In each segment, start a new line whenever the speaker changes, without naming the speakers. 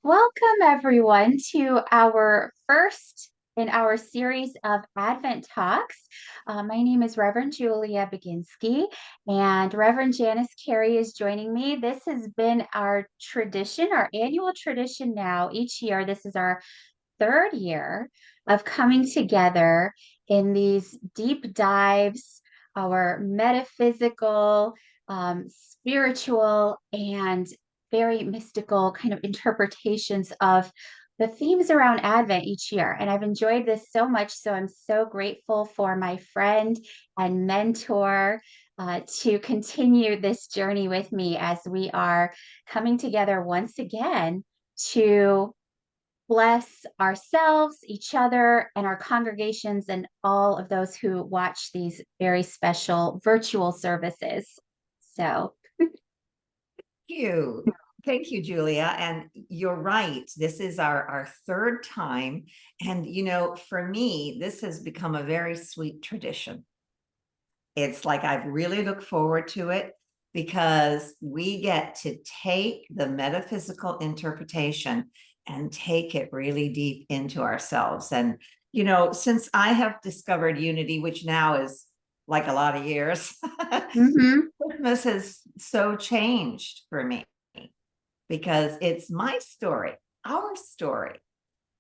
Welcome, everyone, to our first in our series of Advent Talks. My name is Reverend Julia Baginski, and Reverend Janice Cary is joining me. This has been our tradition, our annual tradition now. Each year, this is our third year of coming together in these deep dives, our metaphysical, spiritual, and very mystical kind of interpretations of the themes around Advent each year. And I've enjoyed this so much. So I'm so grateful for my friend and mentor to continue this journey with me as we are coming together once again to bless ourselves, each other, and our congregations, and all of those who watch these very special virtual services. So,
You. Thank you, Julia. And you're right. This is our third time. And, for me, this has become a very sweet tradition. It's like I've really looked forward to it because we get to take the metaphysical interpretation and take it really deep into ourselves. And, since I have discovered unity, which now is like a lot of years,
mhm.
Christmas has so changed for me because it's my story, our story,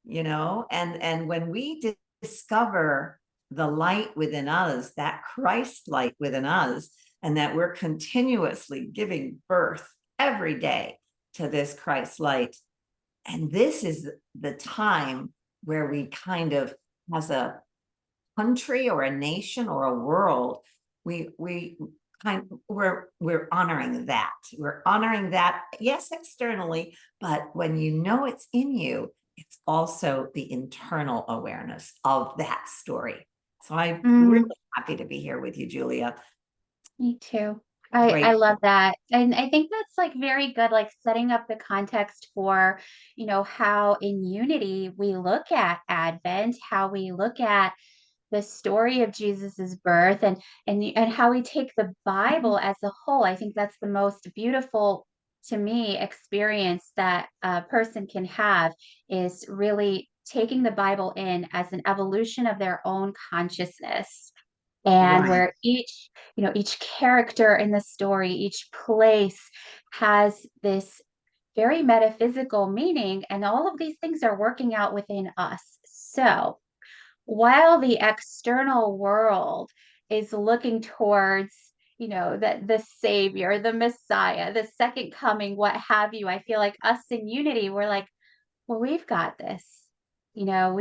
and when we discover the light within us, that Christ light within us, and that we're continuously giving birth every day to this Christ light. And this is the time where we kind of, as a country or a nation or a world, we we're honoring that. We're honoring that, yes, externally, but when it's in you, it's also the internal awareness of that story. So I'm really
Mm,
happy to be here with you, Julia.
me too. I
Great.
love that. And I think that's like very good, like setting up the context for, how in unity we look at Advent, how we look at the story of Jesus's birth and how we take the Bible as a whole. I think that's the most beautiful to me experience that a person can have is really taking the Bible in as an evolution of their own consciousness. And
Right.
where each character in the story, each place has this very metaphysical meaning, and all of these things are working out within us. So, while the external world is looking towards the savior, the messiah, the second coming, what have you, I feel like us in unity, we're like, well, we've got this. We know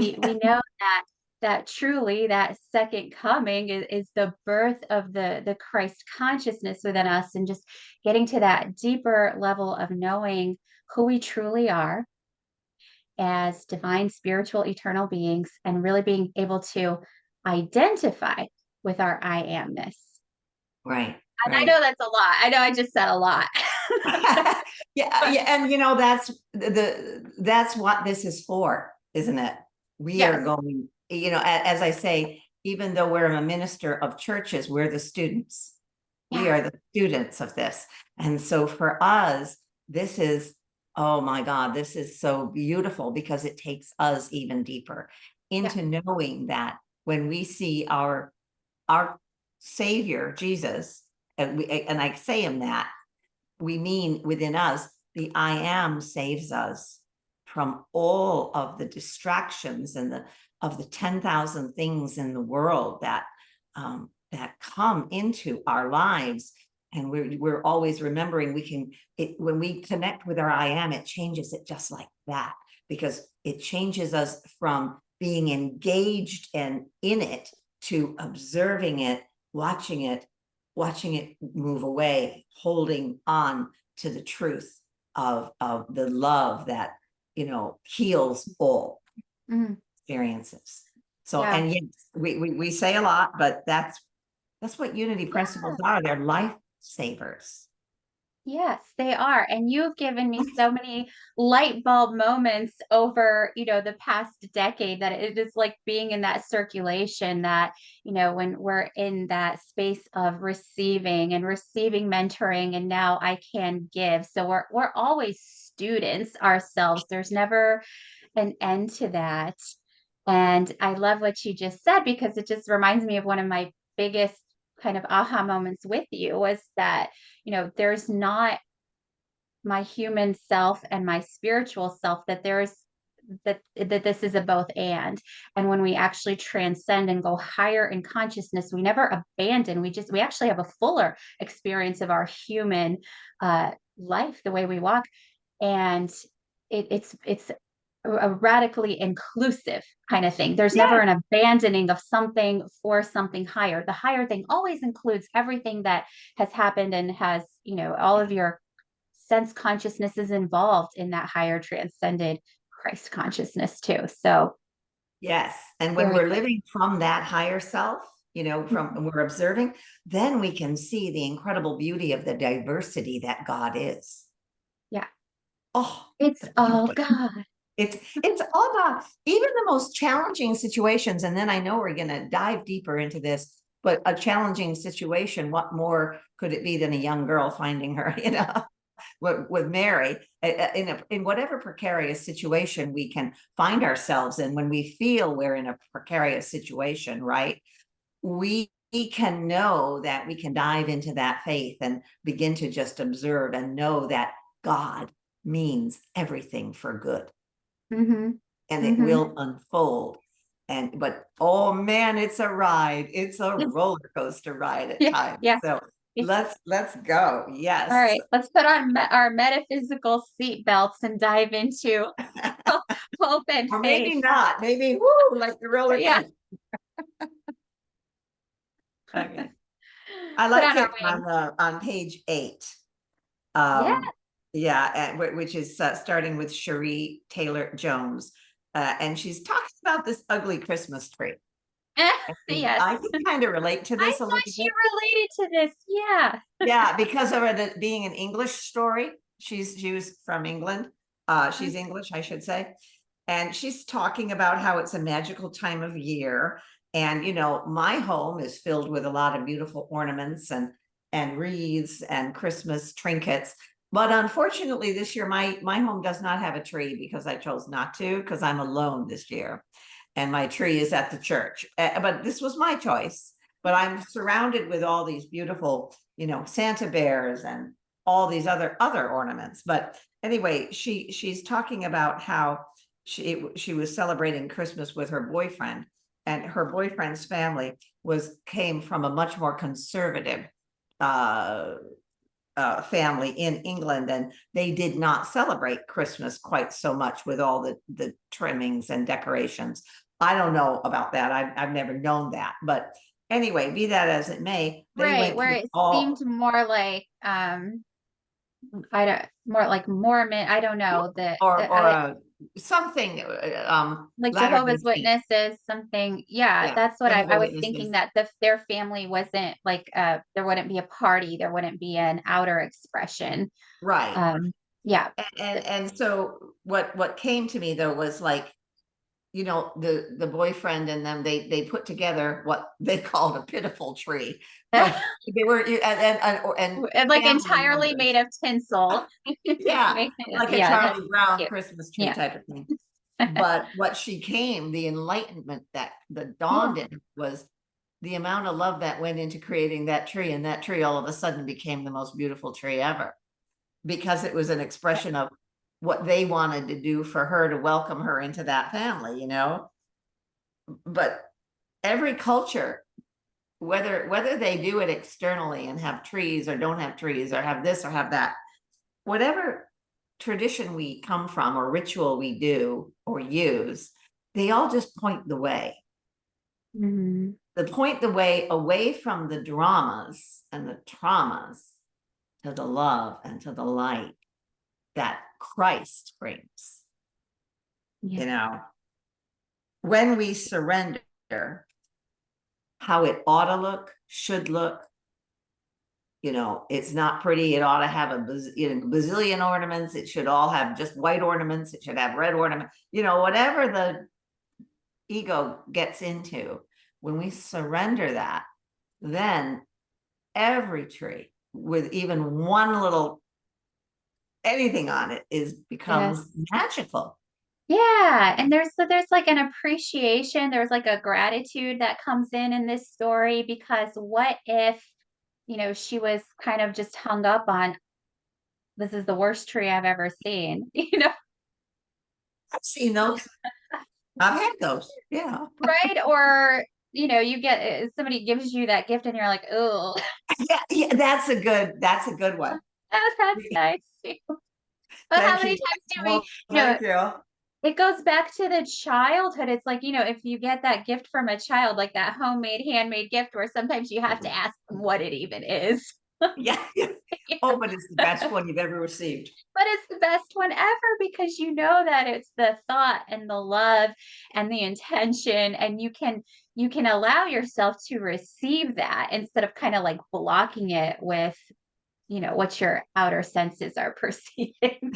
that truly that second coming is the birth of the Christ consciousness within us, and just getting to that deeper level of knowing who we truly are as divine, spiritual, eternal beings, and really being able to identify with our I amness.
Right.
And I
Right.
know that's a lot. I know I just said a lot.
Yeah,
But
yeah, and that's what this is for, isn't it? We are
yes,
going, as I say, even though we're a minister of churches, we're the students. We
yeah,
are the students of this. And so for us, this is, oh my God, this is so beautiful because it takes us even deeper
yeah,
into knowing that when we see our Savior, Jesus, and I say him that, we mean within us, the I am saves us from all of the distractions and the 10,000 things in the world that come into our lives. And we're always remembering when we connect with our I am, it changes it just like that, because it changes us from being engaged and in it to observing it, watching it, move away, holding on to the truth of the love that heals all
mm,
experiences. So,
yeah,
and yes, we say a lot, but that's what unity principles
yeah.
are. They're lifesavers.
Yes, they are. And you've given me so many light bulb moments over, the past decade that it is like being in that circulation that, when we're in that space of receiving mentoring, and now I can give. So we're always students ourselves. There's never an end to that. And I love what you just said because it just reminds me of one of my biggest kind of aha moments with you was that, there's not my human self and my spiritual self, that there's that this is a both and when we actually transcend and go higher in consciousness, we never abandon, we actually have a fuller experience of our human life, the way we walk. And it's a radically inclusive kind of thing. There's never
Yes.
an abandoning of something for something higher. The higher thing always includes everything that has happened and has, all of your sense consciousness is involved in that higher transcended Christ consciousness too. So
Yes. And when
very
we're
good.
living from that higher self, from
Mhm.
we're observing, then we can see the incredible beauty of the diversity that God is.
Yeah.
Oh,
It's
the
all
beauty.
God.
It's all about even the most challenging situations. And then I know we're going to dive deeper into this, but a challenging situation, what more could it be than a young girl finding her, with Mary in whatever precarious situation we can find ourselves in. When we feel we're in a precarious situation, right? We can know that we can dive into that faith and begin to just observe and know that God means everything for good
Mhm.
and it
Mhm.
will unfold. But oh man, it's a ride. It's a roller coaster ride at
Yeah.
times.
Yeah.
So
Yeah.
let's go.
All
Yes.
right. Let's put on our metaphysical seat belts and dive into hope and
Or
faith.
maybe not. Maybe woo, like the roller
Yeah.
coaster. Okay. I
Put
like
on our
it
wings.
on page 8.
Yeah.
Yeah, and which is starting with Cherie Taylor Jones, and she's talking about this ugly Christmas tree. And
Yes.
I can kind of relate to
I
this a little
thought she
bit.
related to this. Yeah.
Yeah, because of it being an English story. She was from England. She's English, I should say. And she's talking about how it's a magical time of year. And my home is filled with a lot of beautiful ornaments and wreaths and Christmas trinkets. But unfortunately, this year my home does not have a tree because I chose not to, because I'm alone this year. And my tree is at the church. But this was my choice. But I'm surrounded with all these beautiful, Santa bears and all these other ornaments. But anyway, she's talking about how she was celebrating Christmas with her boyfriend, and her boyfriend's family came from a much more conservative uh, family in England, and they did not celebrate Christmas quite so much with all the trimmings and decorations. I don't know about that. I've never known that, but anyway, be that as it may, they
Right.
went
Where
through
it seemed
all
more like I don't more like Mormon. I don't know that
or
I
something
like
Latter-day
Jehovah's
Saints.
Witnesses, something. Yeah,
Yeah,
that's what I
Jehovah
was thinking,
Witnesses.
that their family wasn't like there wouldn't be a party, there wouldn't be an outer expression.
Right.
Um yeah.
And so what came to me though was like, the boyfriend and them, they put together what they called a pitiful tree, but they were and
And like
family
entirely made
members.
of tinsel.
Yeah, like a
Yeah, that's
Charlie Brown
cute.
Christmas tree
Yeah.
type of thing. But the enlightenment that dawned
Oh,
in was the amount of love that went into creating that tree, and that tree all of a sudden became the most beautiful tree ever because it was an expression of what they wanted to do for her to welcome her into that family. But every culture, whether they do it externally and have trees or don't have trees or have this or have that, whatever tradition we come from or ritual we do or use, they all just point the way.
mhm.
They point the way away from the dramas and the traumas to the love and to the light that Christ brings.
Yeah.
You know, when we surrender how it ought to look, should look, it's not pretty. It ought to have a bazillion ornaments. It should all have just white ornaments. It should have red ornaments, whatever the ego gets into. When we surrender that, then every tree with even one little anything on it becomes
Yes.
magical.
Yeah, and there's like an appreciation, there's like a gratitude that comes in this story because what if, she was kind of just hung up on this is the worst tree I've ever seen,
I've seen those. I've had those. Yeah.
right? Or, you get somebody gives you that gift and you're like, oh,
Yeah, yeah, that's a good one.
that's nice. But how
Thank
many
you.
times do we,
Well,
you know,
thank you.
it goes back to the childhood. It's like, if you get that gift from a child, like that homemade, handmade gift, where sometimes you have to ask them what it even is.
Yeah. Oh, but it's the best one you've ever received.
But it's the best one ever because you know that it's the thought and the love and the intention, and you can allow yourself to receive that instead of kind of like blocking it with, what your outer senses are perceiving.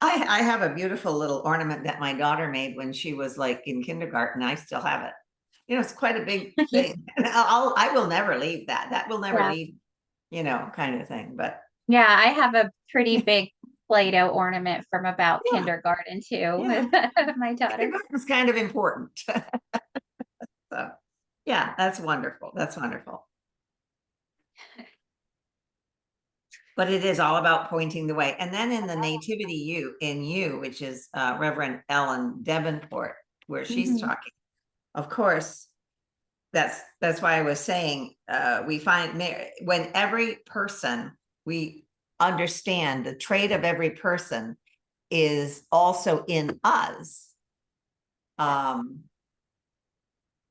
I have a beautiful little ornament that my daughter made when she was like in kindergarten. I still have it. It's quite a big thing. And I will never leave that. That will never
Yeah.
leave, kind of thing. But
Yeah, I have a pretty big Play-Doh ornament from about
yeah,
kindergarten too
yeah.
with my daughter.
Kindergarten's kind of important. So yeah, that's wonderful. That's wonderful. But it is all about pointing the way. And then in the Nativity you, which is Reverend Ellen Davenport, where she's
Mhm.
talking, of course, that's why I was saying we find when every person, we understand the trait of every person is also in us.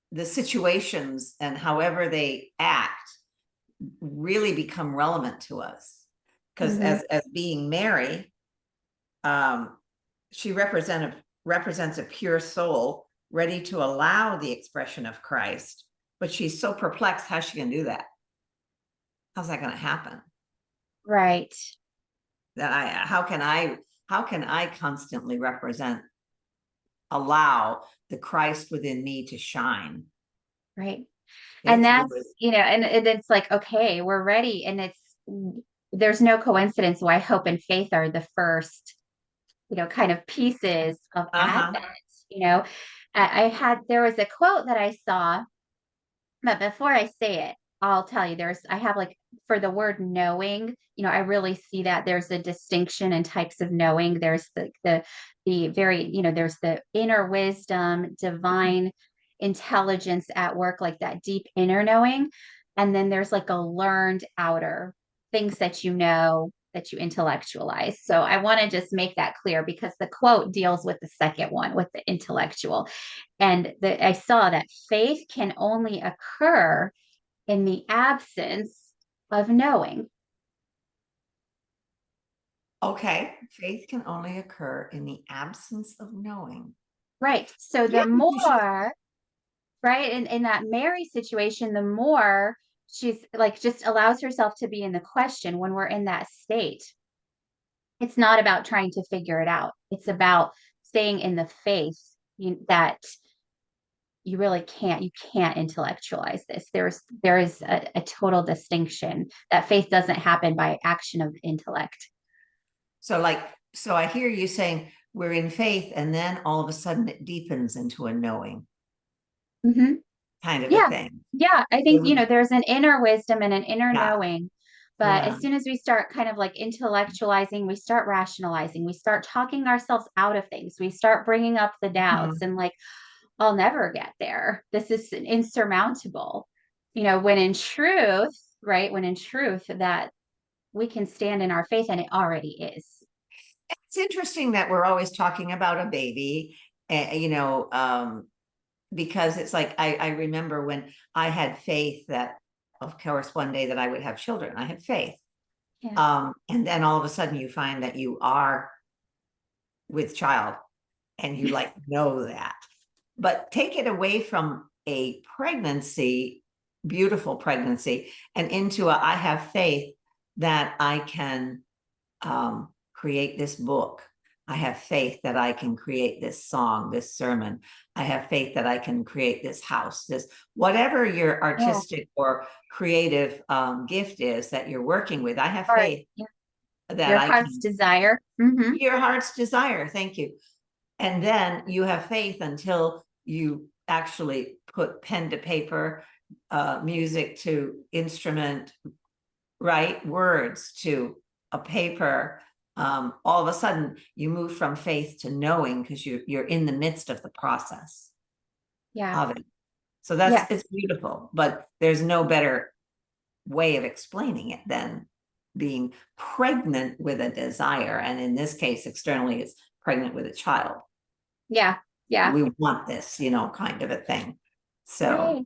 The situations and however they act really become relevant to us, because
Mhm.
as being Mary, she represents a pure soul ready to allow the expression of Christ, but she's so perplexed how she can do that. How's that going to happen?
Right.
That how can I constantly allow the Christ within me to shine?
Right. And
It's
that's,
really
and it's like, okay, we're ready. And there's no coincidence why hope and faith are the first, kind of pieces of
uh-huh.
Advent. You know, there was a quote that I saw, but before I say it, I'll tell you, I have like for the word knowing, I really see that there's a distinction in types of knowing. There's the very, there's the inner wisdom, divine intelligence at work, like that deep inner knowing. And then there's like a learned outer things that you intellectualize. So I want to just make that clear because the quote deals with the second one, with the intellectual. And I saw that faith can only occur in the absence of knowing.
Okay, faith can only occur in the absence of knowing.
Right. So
Yeah,
the more, right, in that Mary situation, the more she's like just allows herself to be in the question when we're in that state. It's not about trying to figure it out. It's about staying in the faith that you can't intellectualize this. There is a total distinction that faith doesn't happen by action of intellect.
so I hear you saying we're in faith, and then all of a sudden it deepens into a knowing
Hmm.
kind of a
Yeah.
thing.
Yeah. I think, there's an inner wisdom and an inner
Yeah,
knowing. But
yeah.
as soon as we start kind of like intellectualizing, we start rationalizing, we start talking ourselves out of things, we start bringing up the doubts
Mhm.
and like, I'll never get there. This is insurmountable. When in truth, right? When in truth, that we can stand in our faith and it already is.
It's interesting that we're always talking about a baby, because it's like I remember when I had faith that, of course, one day that I would have children. I had faith.
Yeah.
And then all of a sudden you find that you are with child and you like know that. But take it away from a pregnancy, beautiful pregnancy, and into a, I have faith that I can create this book. I have faith that I can create this song, this sermon. I have faith that I can create this house, this whatever your
Yeah.
artistic or creative gift is that you're working with. I have
Or
faith
yeah,
that
your
I
heart's
can,
desire. Hmm.
your heart's desire. Thank you. And then you have faith until you actually put pen to paper, music to instrument, write words to a paper. All of a sudden you move from faith to knowing because you're in the midst of the process
Yeah.
of it. So that's,
Yes.
it's beautiful, but there's no better way of explaining it than being pregnant with a desire. And in this case, externally, it's pregnant with a child.
Yeah. Yeah.
We want this, kind of a thing. So,
Right.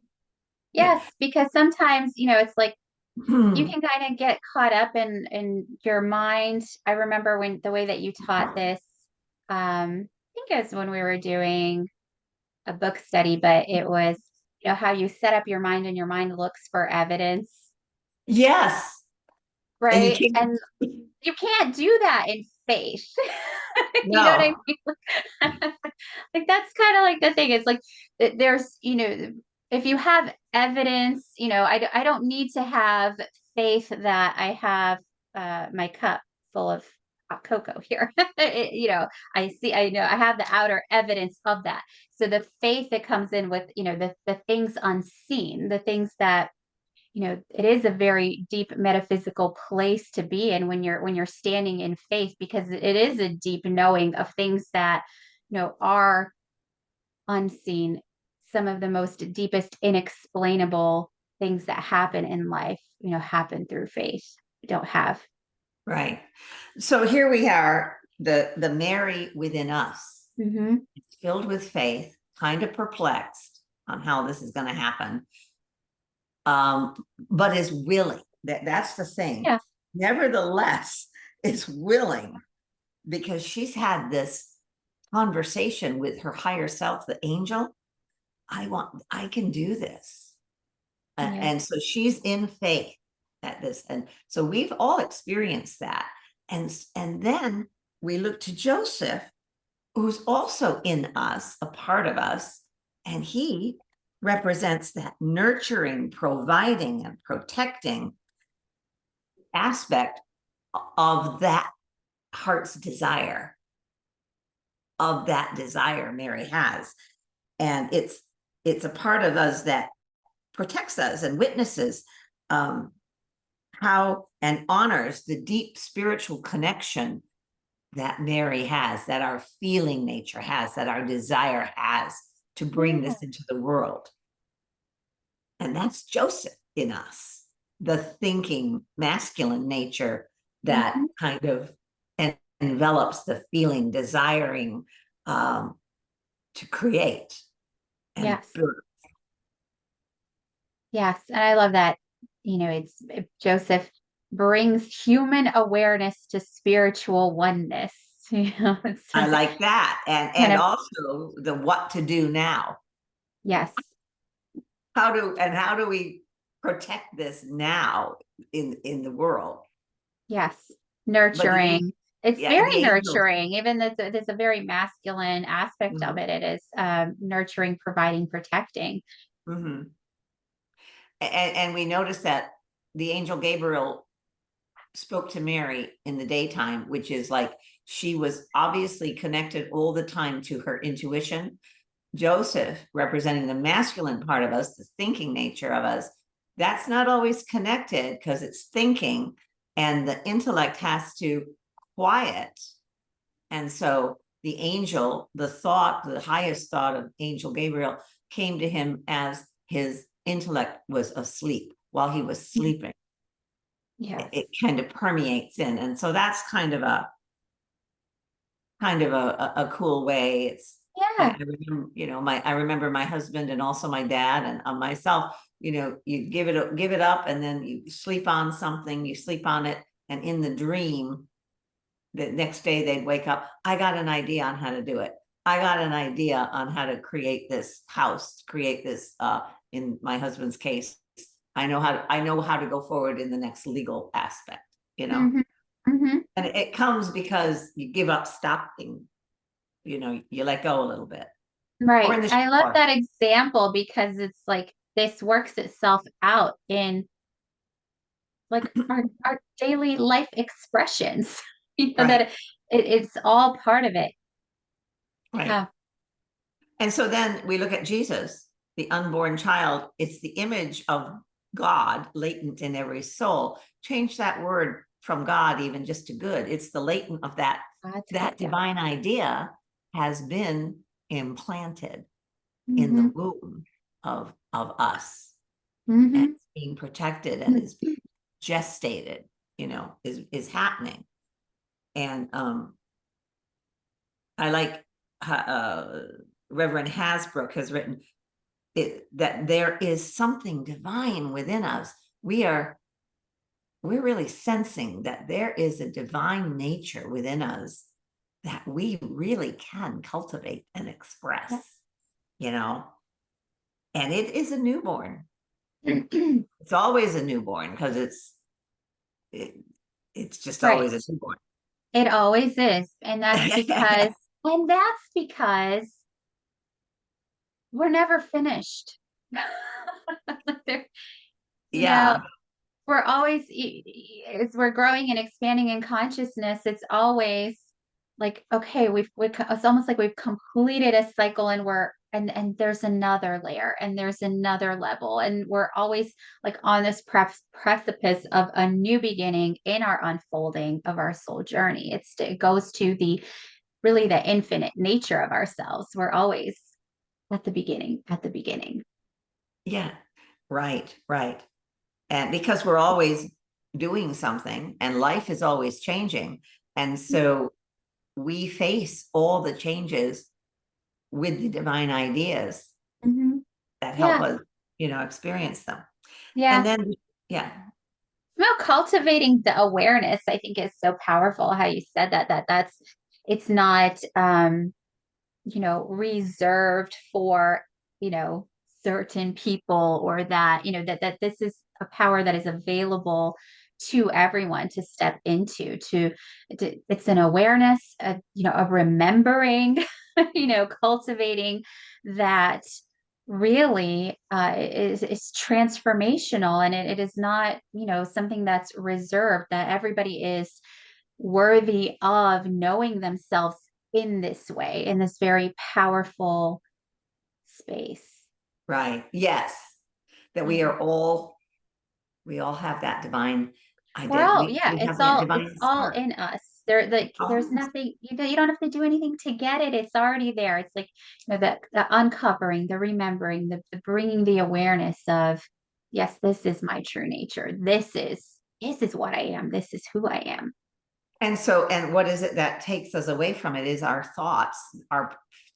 yeah.
Yes, because sometimes, it's like you can kind of get caught up in your mind. I remember when the way that you taught this, I think it was when we were doing a book study, but it was, how you set up your mind and your mind looks for evidence,
Yes. And you
right?
can't,
And you can't do that in faith. You know what I
no,
mean? Like that's kind of like the thing. It's like there's, if you have evidence, I don't need to have faith that I have my cup full of hot cocoa here. I know I have the outer evidence of that. So the faith that comes in with, the things unseen, the things that it is a very deep metaphysical place to be in when you're standing in faith, because it is a deep knowing of things that are unseen. Some of the most deepest inexplainable things that happen in life happen through faith. We don't have.
right. So here we are, the Mary within us,
Hmm.
filled with faith, kind of perplexed on how this is going to happen, but is willing. That's the thing.
Yeah.
Nevertheless, is willing because she's had this conversation with her higher self, the angel. I can do this.
Yes.
And so she's in faith at this. And so we've all experienced that. And then we look to Joseph, who's also in us, a part of us, and he represents that nurturing, providing, and protecting aspect of that heart's desire, of that desire Mary has. And it's a part of us that protects us and witnesses how and honors the deep spiritual connection that Mary has, that our feeling nature has, that our desire has to bring
Yeah.
this into the world. And that's Joseph in us, the thinking masculine nature that
Hmm.
kind of envelops the feeling, desiring to create and
Yes.
birth.
Yes. And I love that. Joseph brings human awareness to spiritual oneness. It's
I like that. And
kind
and
of,
also the what to do now.
yes,
How do we protect this now in the world?
yes,
But
nurturing. It's
yeah, the
very
angels.
nurturing, even though there's a very masculine aspect of
Mhm,
it. It is nurturing, providing, protecting.
mhm. And we noticed that the angel Gabriel spoke to Mary in the daytime, which is like she was obviously connected all the time to her intuition. Joseph, representing the masculine part of us, the thinking nature of us, that's not always connected because it's thinking and the intellect has to quiet. And so the angel, the thought, the highest thought of Angel Gabriel came to him as his intellect was asleep while he was sleeping.
Yes.
It kind of permeates in. And so that's kind of a cool way. It's
Yeah.
I remember, I remember my husband and also my dad and myself, you give it up and then you sleep on something, you sleep on it, and in the dream, the next day they'd wake up, I got an idea on how to do it. I got an idea on how to create this house, create this, in my husband's case, I know how to go forward in the next legal aspect,
Hmm. Hmm.
and it comes because you give up stopping, you let go a little bit. Or in
Right.
the
I love
shower.
that example because it's like this works itself out in like our daily life expressions. That
Right,
it's all part of it.
right.
Yeah.
And so then we look at Jesus, the unborn child. It's the image of God latent in every soul. Change that word from God even just to good. It's the latent of
That's good.
that
Yeah.
divine idea has been implanted in the
Hmm.
womb of us, and
Hmm.
it's being protected and is being gestated, is happening. And I like Reverend Hasbrook has written that there is something divine within us. We're really sensing that there is a divine nature within us that we really can cultivate and express,
Yeah.
you know, and it is a newborn. It's always a newborn because it, it's just
Right.
always a newborn.
It always is. And that's because we're never finished. There- you know,
Yeah,
we're always as we're growing and expanding in consciousness, it's always like, okay, it's almost like we've completed a cycle and and there's another layer and there's another level, and we're always like on this precipice of a new beginning in our unfolding of our soul journey. It goes to the really the infinite nature of ourselves. We're always at the beginning.
yeah, right, right. And because we're always doing something and life is always changing. And so we face all the changes with the divine ideas
Hmm.
that help
Yeah.
us, experience them. And
Yeah.
then, yeah,
Well, cultivating the awareness, I think, is so powerful. How you said that's it's not reserved for, you know, certain people, or that, that this is a power that is available to everyone to step into, it's an awareness, a remembering, cultivating that really is transformational, and it is not, something that's reserved, that everybody is worthy of knowing themselves in this way, in this very powerful space.
right. Yes. That
Yeah.
we all have that divine
We're
idea.
all,
We
yeah,
have
it's
that
all it's
divine
all
spark.
in us. There's
Oh,
nothing, you don't have to do anything to get it. It's already there. It's like, the uncovering, the remembering, the bringing the awareness of, yes, this is my true nature. This is what I am. This is who I am.
and what is it that takes us away from it is our thoughts,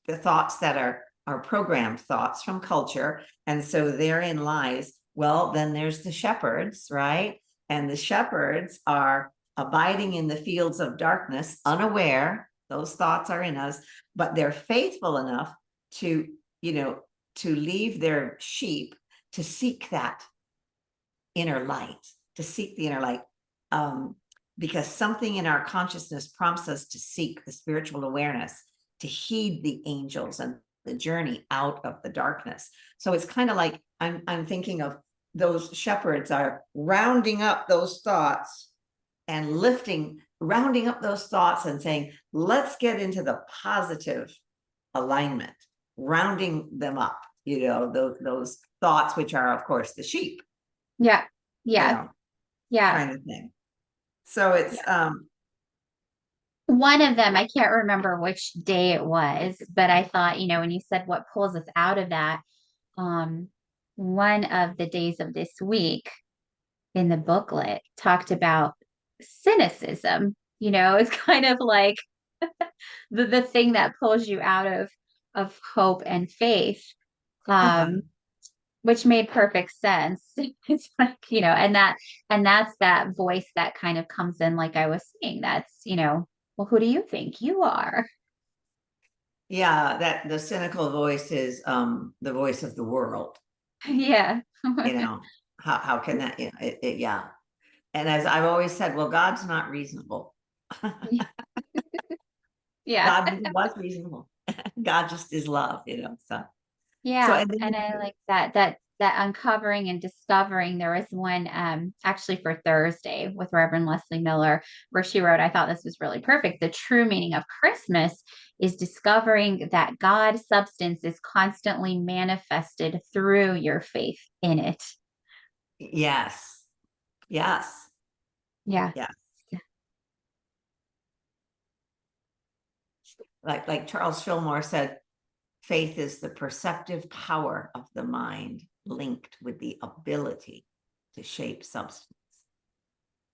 the thoughts that are programmed thoughts from culture. And so therein lies, well, then there's the shepherds, right? And the shepherds are abiding in the fields of darkness, unaware, those thoughts are in us, but they're faithful enough to, you know, to leave their sheep to seek that inner light, to seek the inner light. Um, because something in our consciousness prompts us to seek the spiritual awareness, to heed the angels and the journey out of the darkness. So it's kind of like I'm thinking of those shepherds are rounding up those thoughts and rounding up those thoughts and saying, let's get into the positive alignment, rounding them up, those thoughts, which are, of course, the sheep,
Yeah.
you
Yeah.
know,
Yeah.
kind of thing. So it's
Yeah. One of them, I can't remember which day it was, but I thought, when you said what pulls us out of that, um, one of the days of this week in the booklet talked about cynicism. It's kind of like the thing that pulls you out of hope and faith,
uh-huh.
um, which made perfect sense. It's like, and that's that voice that kind of comes in, like I was saying, that's, well, who do you think you are?
Yeah, that the cynical voice is the voice of the world,
Yeah.
you know. How can that, yeah. And as I've always said, well, God's not reasonable.
Yeah.
God was reasonable. God just is love, so
Yeah,
and
and I
then
like that uncovering and discovering. There was one actually for Thursday with Reverend Leslie Miller where she wrote, I thought this was really perfect. The true meaning of Christmas is discovering that God's substance is constantly manifested through your faith in it.
yes, yes,
Yeah.
yeah. Like Charles Fillmore said, faith is the perceptive power of the mind linked with the ability to shape substance.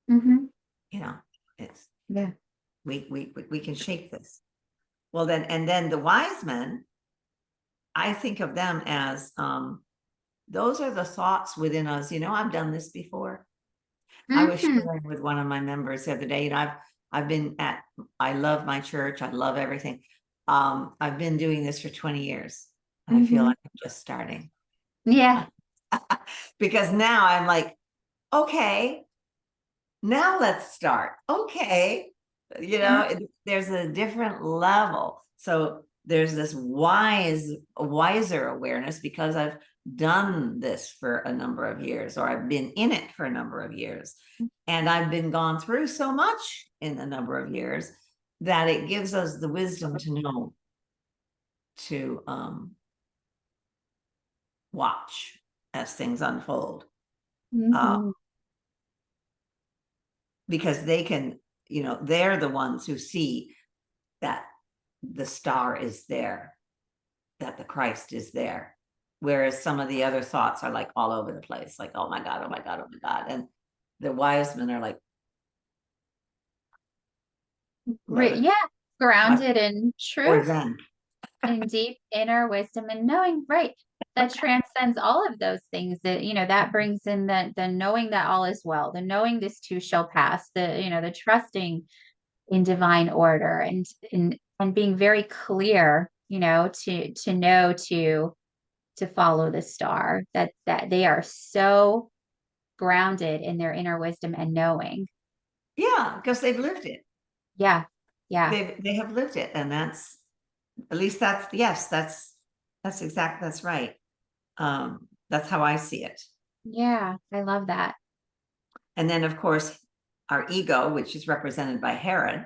Hmm.
You know, it's
Yeah.
we can shape this. Well, then, and then the wise men, I think of them as those are the thoughts within us. I've done this before. I was
Hmm.
sharing with one of my members the other day, and I've been at, I love my church, I love everything. I've been doing this for 20 years, and I feel
Hmm.
like I'm just starting.
Yeah.
Because now I'm like, okay, now let's start. Okay.
Mhm.
There's a different level. So there's this wiser awareness because I've done this for a number of years, or I've been in it for a number of years. And I've been gone through so much in a number of years that it gives us the wisdom to know to watch as things unfold. Uh,
Hmm.
because they can, they're the ones who see that the star is there, that the Christ is there. Whereas some of the other thoughts are like all over the place, like, oh my God, oh my God, oh my God. And the wise men are like, let it,
Yeah.
what,
Grounded in
or
truth
then.
and deep inner wisdom and knowing, right, that transcends all of those things. That that brings in the knowing that all is well, the knowing this too shall pass, the trusting in divine order, and being very clear, to know to follow the star, that they are so grounded in their inner wisdom and knowing.
Yeah, because they've lived it.
Yeah. Yeah.
They have lived it. And that's, at least that's, yes, that's right. That's how I see it.
Yeah, I love that.
And then of course, our ego, which is represented by Herod,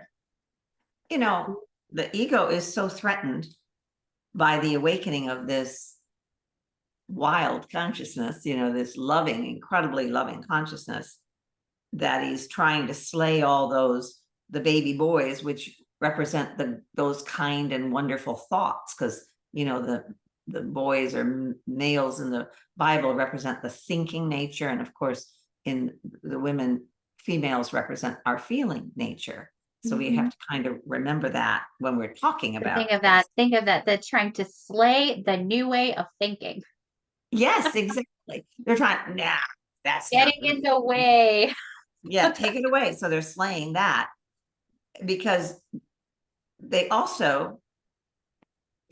you know, the ego is so threatened by the awakening of this wild consciousness, this loving, incredibly loving consciousness, that he's trying to slay all the baby boys, which represent those kind and wonderful thoughts. Because, the boys or males in the Bible represent the thinking nature. And of course, in the women, females represent our feeling nature. So we have
Mhm.
to kind of remember that when we're talking
So
about this.
think of that, they're trying to slay the new way of thinking,
Yes, exactly. They're trying, nah, that's not
getting
real.
in the way.
Yeah, take it away. So they're slaying that because they also,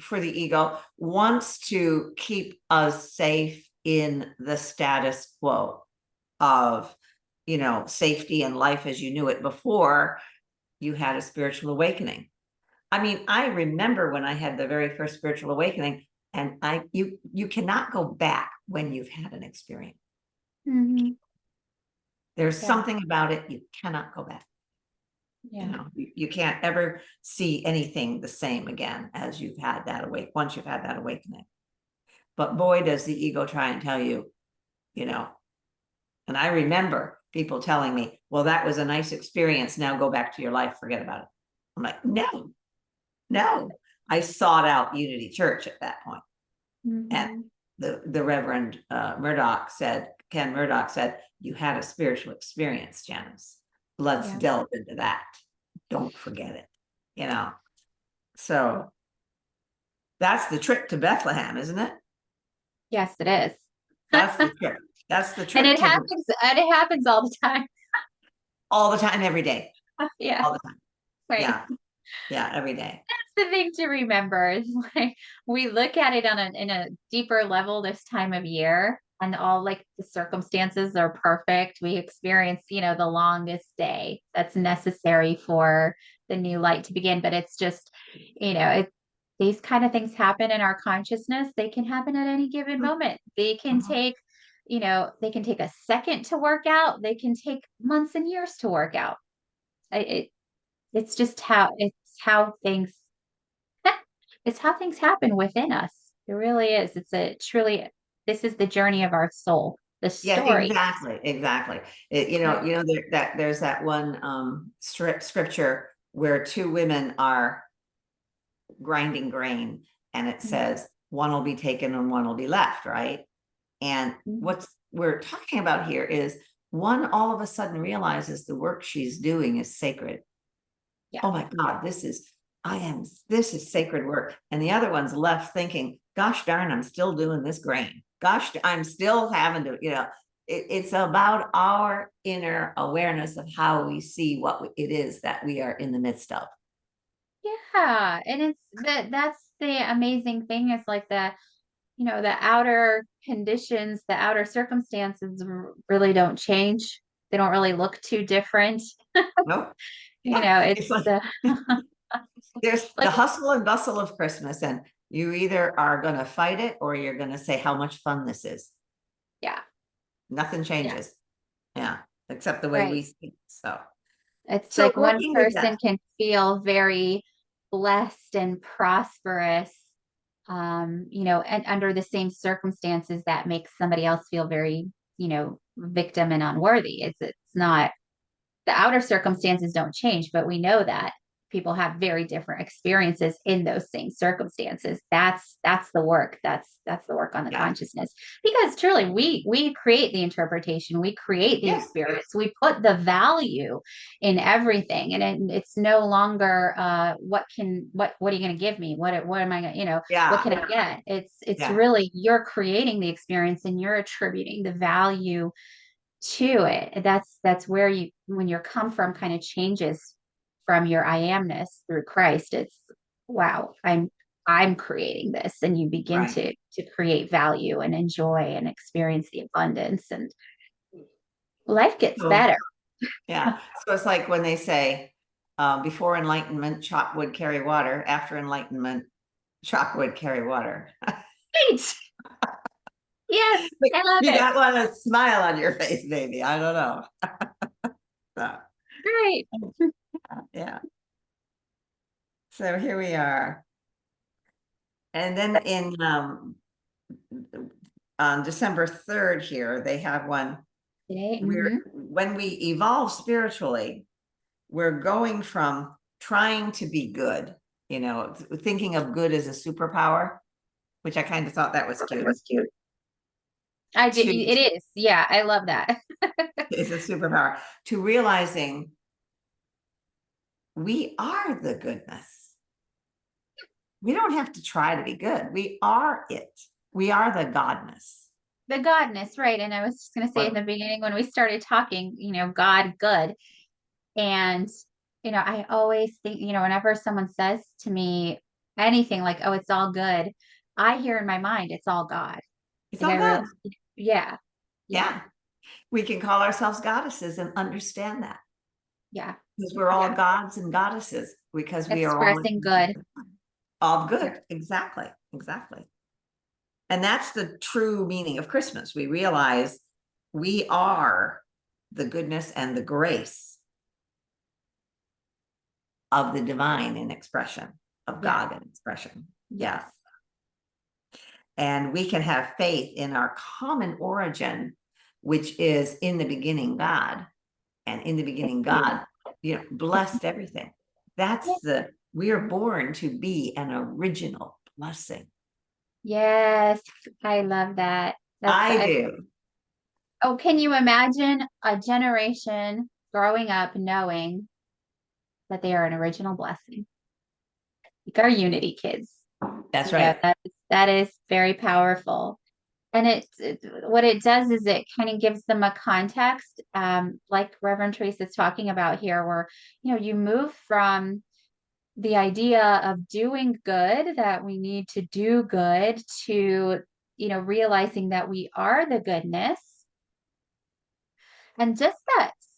for the ego, wants to keep us safe in the status quo of, safety and life as you knew it before you had a spiritual awakening. I mean, I remember when I had the very first spiritual awakening, and you cannot go back when you've had an experience.
Mhm.
There's
Yeah.
something about it you cannot go back.
Yeah.
You can't ever see anything the same again as once you've had that awakening. But boy, does the ego try and tell you, you know. And I remember people telling me, well, that was a nice experience. Now go back to your life, forget about it. I'm like, no, no. I sought out Unity Church at that point. And
Mhm.
the Reverend Ken Murdoch said, you had a spiritual experience, Janice. Let's
Yeah.
delve into that. Don't forget it. You know, so that's the trip to Bethlehem, isn't it?
Yes, it is.
That's the trip. That's the
And
trip to the
it happens all the time.
all the time, every day,
Yeah.
all the time.
Right.
Yeah, yeah, every day.
That's the thing to remember is like we look at it on in a deeper level this time of year. and all like the circumstances are perfect. We experience, the longest day that's necessary for the new light to begin. But it's just, these kind of things happen in our consciousness. They can happen at any given moment.
Mhm.
They can take a second to work out. They can take months and years to work out. It, it's just how things it's how things happen within us. It really is. This is the journey of our soul, the
Yeah,
story.
exactly, exactly.
Yep.
There's that one scripture where two women are grinding grain, and it
Mhm.
says one will be taken and one will be left, right? And
Mhm.
what's we're talking about here is one all of a sudden realizes the work she's doing is sacred.
Yeah.
Oh my God, this is sacred work. And the other one's left thinking, gosh darn, I'm still doing this grain. Gosh, I'm still having to, it's about our inner awareness of how we see what it is that we are in the midst of.
Yeah. And that's the amazing thing is like the outer conditions, the outer circumstances really don't change. They don't really look too different.
Nope. Yeah. It's
It's
like there's the
like,
hustle and bustle of Christmas, and you either are going to fight it or you're going to say how much fun this is.
yeah,
Nothing
yeah,
changes. Yeah. Except the way
right.
we see. So,
It's
so
like one
working with
person
that.
can feel very blessed and prosperous, and under the same circumstances that makes somebody else feel very, victim and unworthy. It's not the outer circumstances don't change, but we know that people have very different experiences in those same circumstances. That's the work. That's the work on the
Yeah.
consciousness. Because truly we create the interpretation, we create the
Yes.
experience, we put the value in everything. And it's no longer what are you gonna give me? What am I gonna, what
Yeah.
can I get? It's
Yeah.
really you're creating the experience and you're attributing the value to it. That's where you when your come from kind of changes from your I amness through Christ. It's wow, I'm creating this, and you begin
Right.
to create value and enjoy and experience the abundance, and life gets
So,
better.
yeah. So it's like when they say, before enlightenment, chalk would carry water. After enlightenment, chalk would carry water.
Right. Yes, I love
You
it.
got one a smile on your face, maybe. I don't know. So,
Right.
yeah. So here we are. And then on December 3rd here, they have one
Today.
where when we evolve spiritually, we're going from trying to be good, thinking of good as a superpower, which I kind of thought that was
That
cute,
was cute. I did.
to
It is. Yeah, I love that.
is a superpower, to realizing we are the goodness. We don't have to try to be good. We are it. We are the godness.
The godness, right? And I was just going to say in
What
the beginning when we started talking, God, good. And, I always think, whenever someone says to me anything like, oh, it's all good, I hear in my mind, it's all God.
it's
Like
all
I really,
good.
yeah, yeah,
Yeah. We can call ourselves goddesses and understand that
yeah,
because we're all
yeah.
gods and goddesses because we are
Expressing good.
all
Yeah.
good. Exactly. Exactly. And that's the true meaning of Christmas. We realize we are the goodness and the grace of the divine in expression, of
Yes.
God in expression. Yeah.
Yes.
And we can have faith in our common origin, which is in the beginning God. And in the beginning, God, blessed everything. We are born to be an original blessing.
Yes. I love that.
I do.
Oh, can you imagine a generation growing up knowing that they are an original blessing? Like our Unity kids.
That's right.
That is very powerful. And what it does is it kind of gives them a context, like Reverend Teresa is talking about here, where you move from the idea of doing good, that we need to do good, to realizing that we are the goodness. And just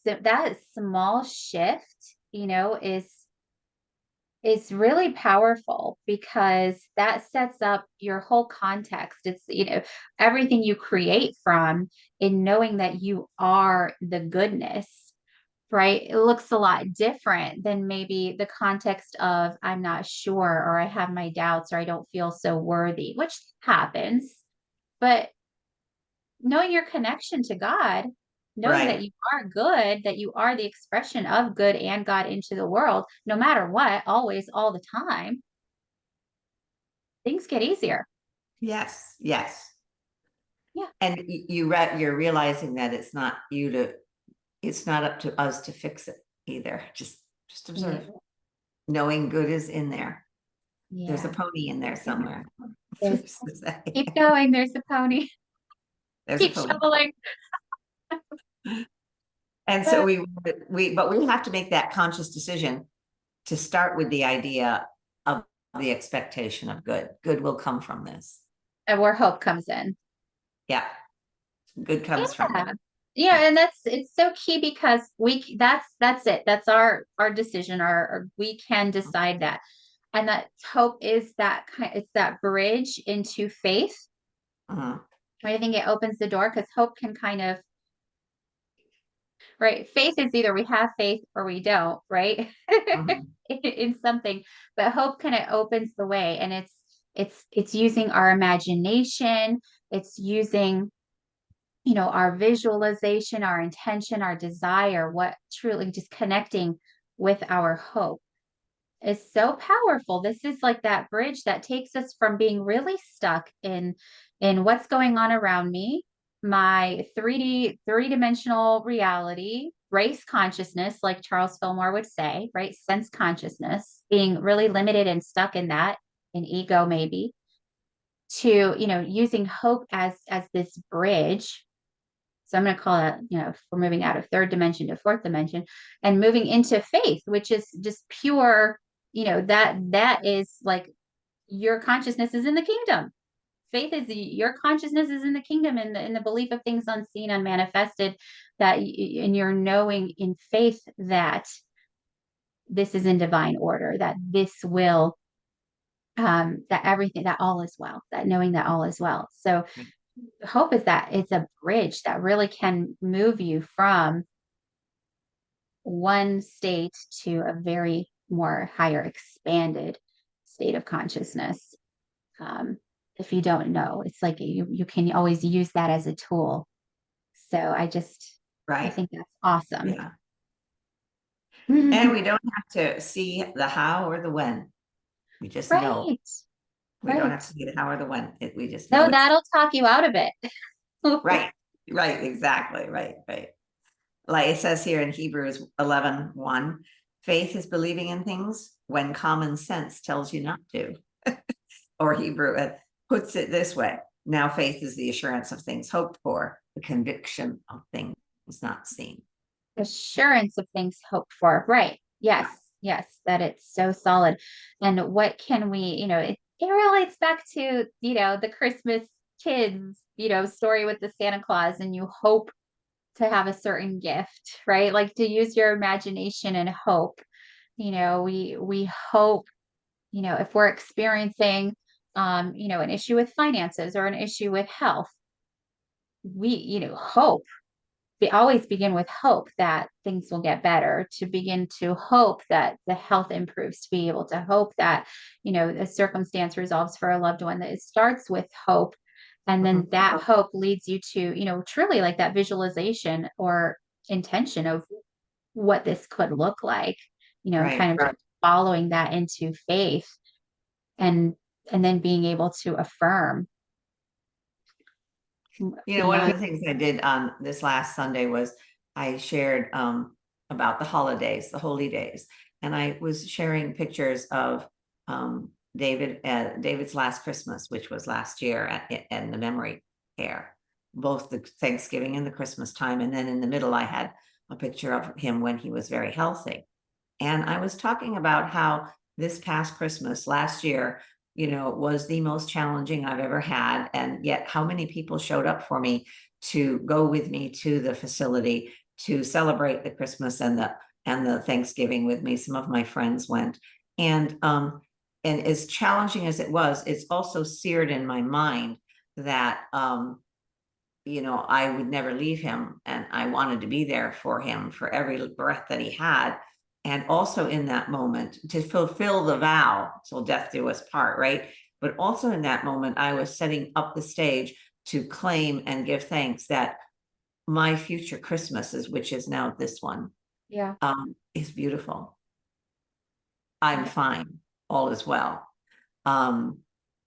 that small shift, is really powerful because that sets up your whole context. It's, everything you create from in knowing that you are the goodness, right? It looks a lot different than maybe the context of I'm not sure, or I have my doubts, or I don't feel so worthy, which happens. But knowing your connection to God, knowing that
Right.
you are good, that you are the expression of good and God into the world, no matter what, always, all the time, things get easier.
Yes. Yes.
Yeah.
And you're realizing that it's not up to us to fix it either. Just
Yeah.
observe. Knowing good is in there. There's a
Yeah.
pony in there somewhere.
There's keep going. There's the pony.
There's a
Keep
pony.
shoveling.
And so but we have to make that conscious decision to start with the idea of the expectation of good. Good will come from this.
And where hope comes in.
Yeah. Good comes from this.
Yeah. Yeah,
Yeah.
and it's so key because that's it. That's our decision. Our we can decide that. And that hope is it's that bridge into faith.
Uh-huh.
I think it opens the door because hope can kind of, right? Faith is either we have faith or we don't, right?
Uh-huh.
In something, but hope kind of opens the way, and it's using our imagination, it's using, our visualization, our intention, our desire, what truly just connecting with our hope is so powerful. This is like that bridge that takes us from being really stuck in what's going on around me, my 3D, three-dimensional reality, race consciousness, like Charles Fillmore would say, right? Sense consciousness, being really limited and stuck in that, in ego maybe, to, using hope as this bridge. So I'm going to call that, we're moving out of third dimension to fourth dimension and moving into faith, which is just pure, that is like your consciousness is in the kingdom. Faith is your consciousness is in the kingdom, in the belief of things unseen, unmanifested, and you're knowing in faith that this is in divine order, that this will, that everything, that all is well, that knowing that all is well. So hope is that it's a bridge that really can move you from one state to a very more higher expanded state of consciousness. Um, if you don't know, it's like you can always use that as a tool. So I
Right.
think that's awesome.
Yeah. And we don't have to see the how or the when. We just know.
Right,
We don't
right.
have to see the how or the when. We just know
No,
it's
that'll talk you out of it.
right. Right. Exactly. Right. Right. Like it says here in Hebrews 11:1, faith is believing in things when common sense tells you not to. Or Hebrew puts it this way: now faith is the assurance of things hoped for, the conviction of things not seen.
Assurance of things hoped for. Right. Yes. Yes. That it's so solid. And what can we, it relates back to, the Christmas kids, story with the Santa Claus, and you hope to have a certain gift, right? Like to use your imagination and hope. We hope, if we're experiencing an issue with finances or an issue with health, we, hope we always begin with hope that things will get better, to begin to hope that the health improves, to be able to hope that, a circumstance resolves for a loved one, that it starts with hope. And then
Mhm.
that hope leads you to, truly like that visualization or intention of what this could look like, and
Right.
kind of following that into faith, and then being able to affirm,
One of
beyond.
the things I did on this last Sunday was I shared about the holidays, the holy days, and I was sharing pictures of David's last Christmas, which was last year, and the memory care, both the Thanksgiving and the Christmas time, and then in the middle I had a picture of him when he was very healthy, and I was talking about how this past Christmas last year was the most challenging I've ever had. And yet how many people showed up for me to go with me to the facility to celebrate the Christmas and the Thanksgiving with me. Some of my friends went. And as challenging as it was, it's also seared in my mind that I would never leave him, and I wanted to be there for him for every breath that he had. And also in that moment to fulfill the vow till death do us part, right? But also in that moment, I was setting up the stage to claim and give thanks that my future Christmases, which is now this one,
Yeah.
is beautiful. I'm
Yeah.
fine. All is well.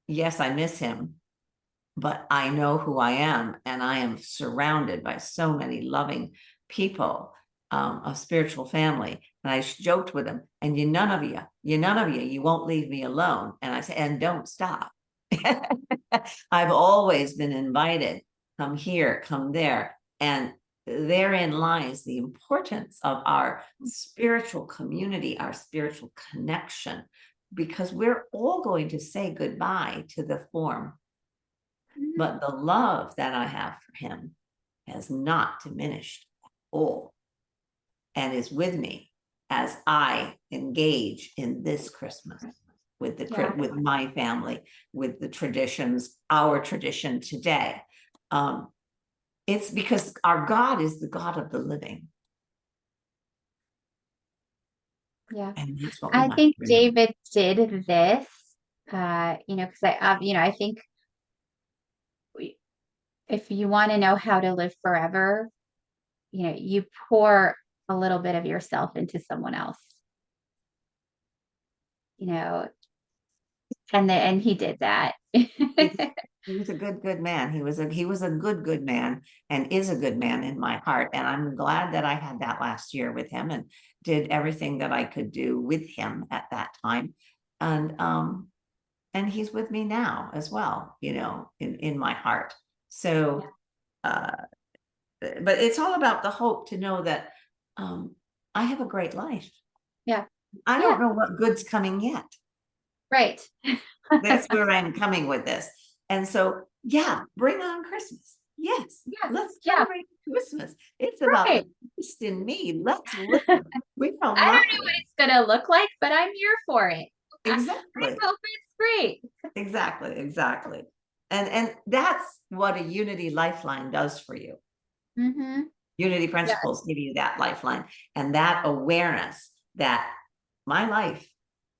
Yes, I miss him, but I know who I am, and I am surrounded by so many loving people, a spiritual family. And I joked with him, and you won't leave me alone. And I said, and don't stop. I've always been invited, come here, come there. And therein lies the importance of our spiritual community, our spiritual connection, because we're all going to say goodbye to the form.
Mhm.
But the love that I have for him has not diminished at all, and is with me as I engage in this Christmas
Yeah.
with my family, with the traditions, our tradition today. It's because our God is the God of the living,
Yeah.
and that's what we
I
must
think
remember.
David did this, because I think we, if you want to know how to live forever, you pour a little bit of yourself into someone else, you know, and he did that.
He was a good man. He was a good man, and is a good man in my heart. And I'm glad that I had that last year with him and did everything that I could do with him at that time. And he's with me now as well, in my heart.
Yeah.
So but it's all about the hope to know that um I have a great life.
Yeah.
I
Yeah.
don't know what good's coming yet.
Right.
That's where I'm coming with this. And so, yeah, bring on Christmas. Yes,
Yes.
let's
Yeah.
celebrate Christmas. It's about
Right.
the Christ in me. Let's live. We
I
don't
don't
mind
know what
it.
it's gonna look like, but I'm here for it. I
Exactly.
hope it's great.
Exactly. And that's what a unity lifeline does for you.
Mm-hmm.
Unity
Yeah.
principles give you that lifeline and that awareness that my life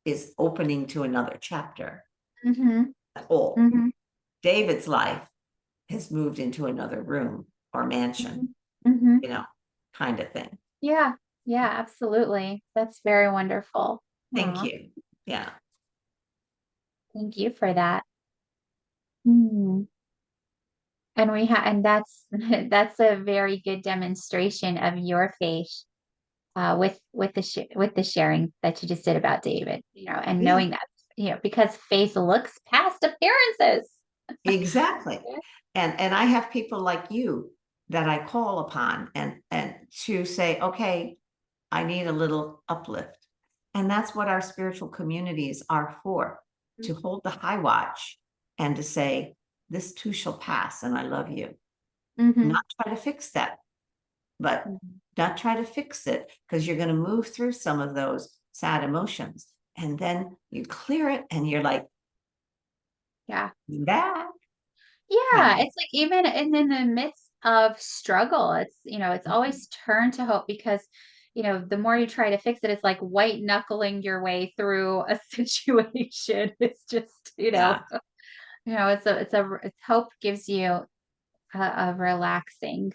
is opening to another chapter.
Mm-hmm.
All
Mm-hmm.
David's life has moved into another room or
Mm-hmm.
mansion,
Mm-hmm.
you know, kind of thing.
Yeah. Yeah, absolutely. That's very wonderful.
Thank
Aw,
you. Yeah.
thank you for that. Mm. And that's that's a very good demonstration of your faith, with the sharing that you just did about David, and
Yeah,
knowing that, because faith looks past appearances.
exactly. And I have people like you that I call upon and to say, okay, I need a little uplift. And that's what our spiritual communities are for, to hold the high watch and to say, this too shall pass, and I love you.
Mm-hmm.
Not try to fix that, but not try to fix it, because you're going to move through some of those sad emotions. And then you clear it and you're like,
Yeah.
back kind
Yeah,
of.
it's like even in the midst of struggle, it's always turn to hope, because, the more you try to fix it, it's like white knuckling your way through a situation. It's just,
Yeah.
it's hope gives you a relaxing,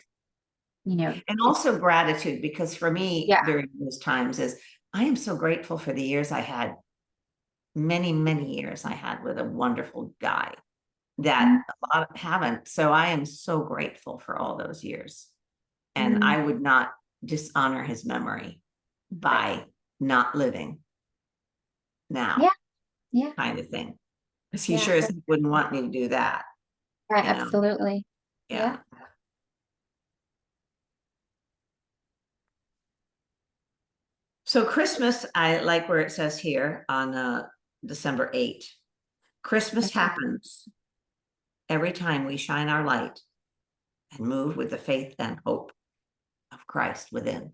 And
it's
also gratitude, because for me
yeah.
during those times is I am so grateful for the years I had, many years I had with a wonderful guy that
Mhm,
a lot haven't. So I am so grateful for all those years. And
mhm,
I would not dishonor his memory
right.
by not living
Yeah,
now,
yeah,
kind of thing. Because he
yeah,
sure as heck wouldn't want me to do that,
right,
you know?
absolutely. Yeah.
Yeah. So Christmas, I like where it says here on December 8th. Christmas
That's right.
happens every time we shine our light and move with the faith and hope of Christ within.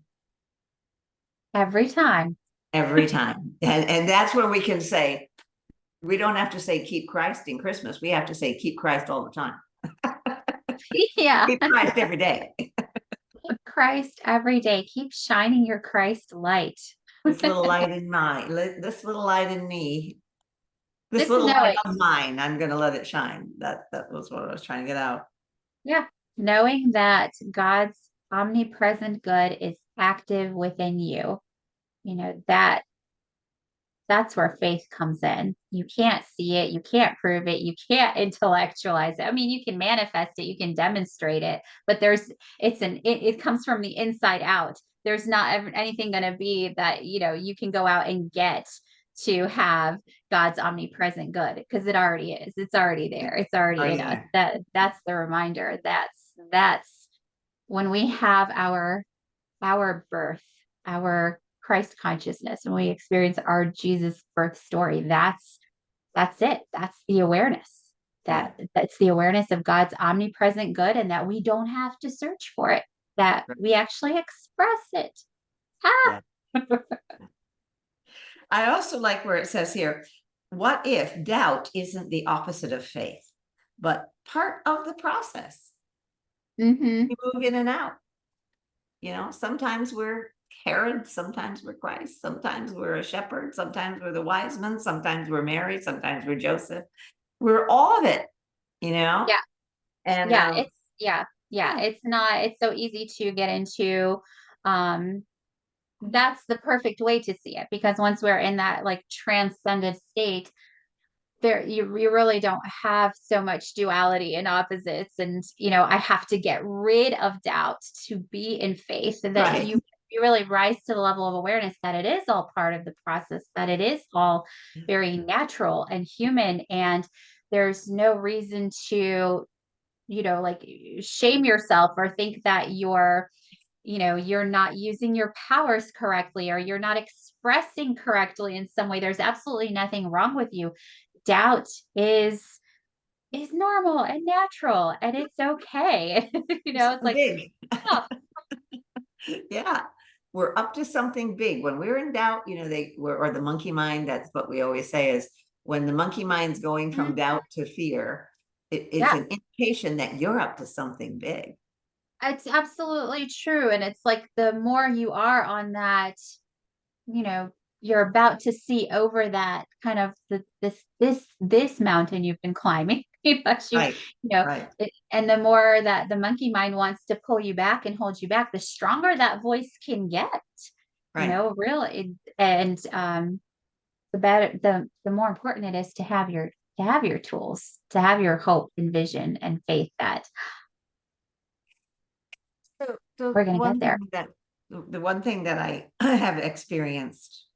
Every time.
Every time. And that's where we can say, we don't have to say keep Christ in Christmas. We have to say keep Christ all the time.
Yeah.
Keep Christ every day.
Christ every day. Keep shining your Christ light.
This little light in mine, this little light in me, this
Just
little light
knowing,
of mine, I'm gonna let it shine. That was what I was trying to get out.
yeah, knowing that God's omnipresent good is active within you. That that's where faith comes in. You can't see it, you can't prove it, you can't intellectualize it. I mean, you can manifest it, you can demonstrate it, but it comes from the inside out. There's not anything going to be that, you can go out and get to have God's omnipresent good, because it already is. It's already there. It's already in
Already
us.
there.
That's the reminder. That's when we have our birth, our Christ consciousness, and we experience our Jesus birth story. That's it. That's the awareness.
Yeah.
That's the awareness of God's omnipresent good, and that we don't have to search for it, that we actually express it.
Yeah.
Ah.
I also like where it says here, what if doubt isn't the opposite of faith, but part of the process?
Hmm.
You move in and out. Sometimes we're Herod, sometimes we're Christ, sometimes we're a shepherd, sometimes we're the wise men, sometimes we're Mary, sometimes we're Joseph. We're all of it, you know?
Yeah.
And
Yeah. Yeah.
yeah,
It's so easy to get into, um, that's the perfect way to see it, because once we're in that like transcended state, there you really don't have so much duality and opposites, and I have to get rid of doubt to be in faith, and that
right.
you really rise to the level of awareness that it is all part of the process, that it is all very natural and human, and there's no reason to like shame yourself or think that you're not using your powers correctly, or you're not expressing correctly in some way. There's absolutely nothing wrong with you. Doubt is normal and natural, and it's okay. It's
Something
like,
big.
oh,
Yeah. We're up to something big. When we're in doubt, or the monkey mind, that's what we always say is when the monkey mind's going from
mhm,
doubt to fear, it's
yeah,
an indication that you're up to something big.
it's absolutely true. And it's like the more you are on that, you know, you're about to see over that kind of this mountain you've been climbing.
Right.
You know,
Right.
and the more that the monkey mind wants to pull you back and hold you back, the stronger that voice can get.
Right.
Really, and the better, the more important it is to have your tools, to have your hope and vision and faith that
So
we're going to get there.
the one thing that I have experienced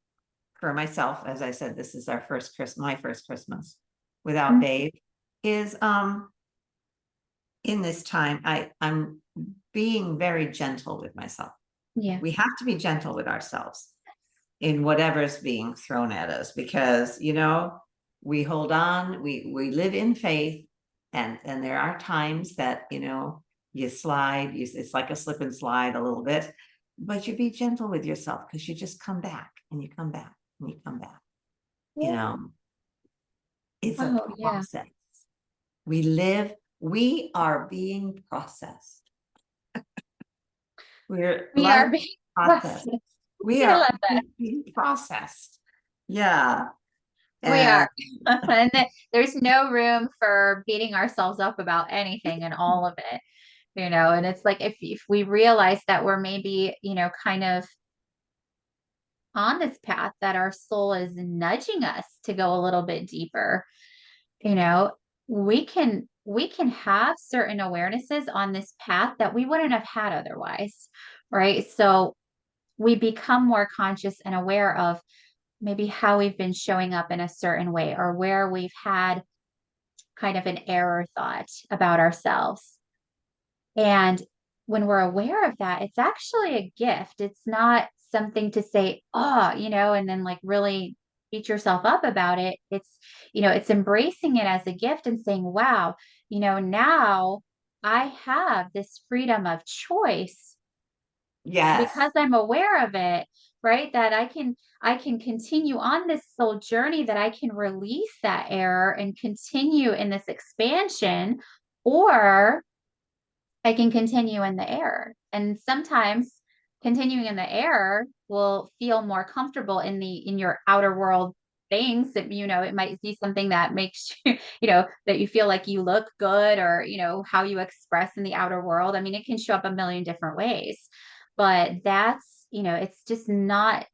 for myself, as I said, this is our first Christmas, my first Christmas without
Mm,
Dave, is in this time I'm being very gentle with myself.
yeah.
We have to be gentle with ourselves in whatever's being thrown at us, because we hold on, we live in faith, and there are times that you slide, it's like a slip and slide a little bit, but you be gentle with yourself, because you just come back and you come back and you come back. you
Yeah.
know it's a
Oh, yeah.
process. We are being processed. We're
We
life
are being
process.
processed.
We
I
are
love that.
being processed. Yeah.
We
And
are. And there's no room for beating ourselves up about anything and all of it, and it's like if we realize that we're maybe, kind of on this path, that our soul is nudging us to go a little bit deeper, you know, we can have certain awarenesses on this path that we wouldn't have had otherwise, right? So we become more conscious and aware of maybe how we've been showing up in a certain way, or where we've had kind of an error thought about ourselves. And when we're aware of that, it's actually a gift. It's not something to say, oh, and then like really beat yourself up about it. It's embracing it as a gift and saying, wow, now I have this freedom of choice
Yes.
because I'm aware of it, right? That I can continue on this soul journey, that I can release that error and continue in this expansion, or I can continue in the error. And sometimes continuing in the error will feel more comfortable in your outer world things. That it might be something that makes you, that you feel like you look good, or how you express in the outer world. I mean, it can show up a million different ways. But it's just not,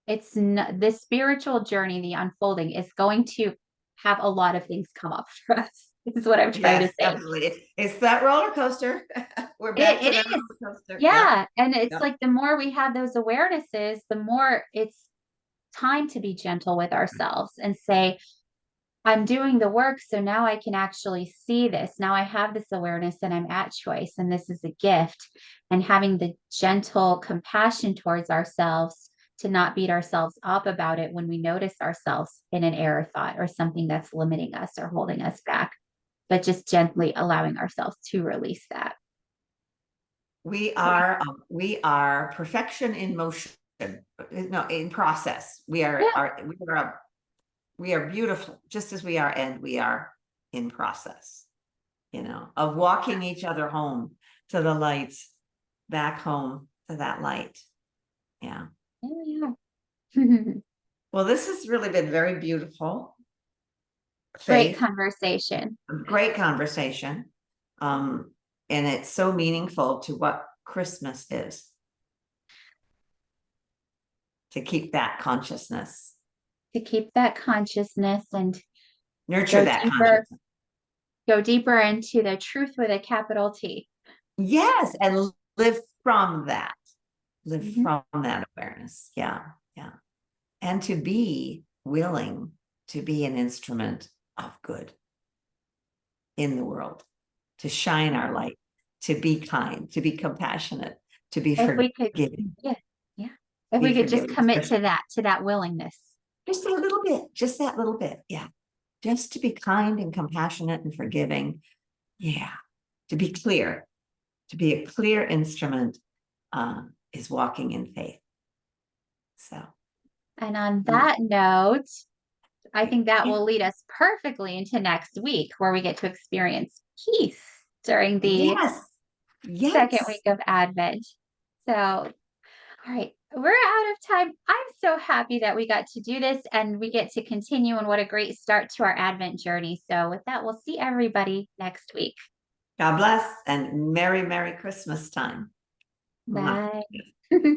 it's not, this spiritual journey, the unfolding is going to have a lot of things come up for us, is what I'm trying to
Yes,
say.
absolutely. It's that roller coaster. We're back to
It
that
is.
roller coaster. Yep.
Yeah. And it's
Yep.
like the more we have those awarenesses, the more it's time to be gentle with ourselves and say, I'm doing the work. So now I can actually see this. Now I have this awareness and I'm at choice. And this is a gift. And having the gentle compassion towards ourselves to not beat ourselves up about it when we notice ourselves in an error thought or something that's limiting us or holding us back, but just gently allowing ourselves to release that.
We are perfection in motion. No, in process. We are
Yeah.
are we are beautiful just as we are, and we are in process, of walking each other home to the lights, back home to that light. Yeah.
Yeah. Yeah.
Well, this has really been very beautiful.
Great
Faith,
conversation.
great conversation. Um, and it's so meaningful to what Christmas is, to keep that consciousness,
To keep that consciousness and
nurture
go
that
deeper,
consciousness.
go deeper into the truth with a capital T.
Yes, and live from that. Live
Mhm.
from that awareness. Yeah, yeah. And to be willing to be an instrument of good in the world, to shine our light, to be kind, to be compassionate, to be
If we could,
forgiving,
yeah, yeah. If
be
we could just
forgiving,
commit
especially
to that willingness.
just a little bit, just that little bit. Yeah. Just to be kind and compassionate and forgiving. Yeah. To be clear, to be a clear instrument, is walking in faith. So,
And on
mm,
that note, I think that
yeah.
will lead us perfectly into next week, where we get to experience peace during the
Yes.
second week
Yes.
of Advent. So, all right, we're out of time. I'm so happy that we got to do this and we get to continue, and what a great start to our Advent journey. So, with that, we'll see everybody next week.
God bless and Merry, Merry Christmas time. Mwah.
Bye.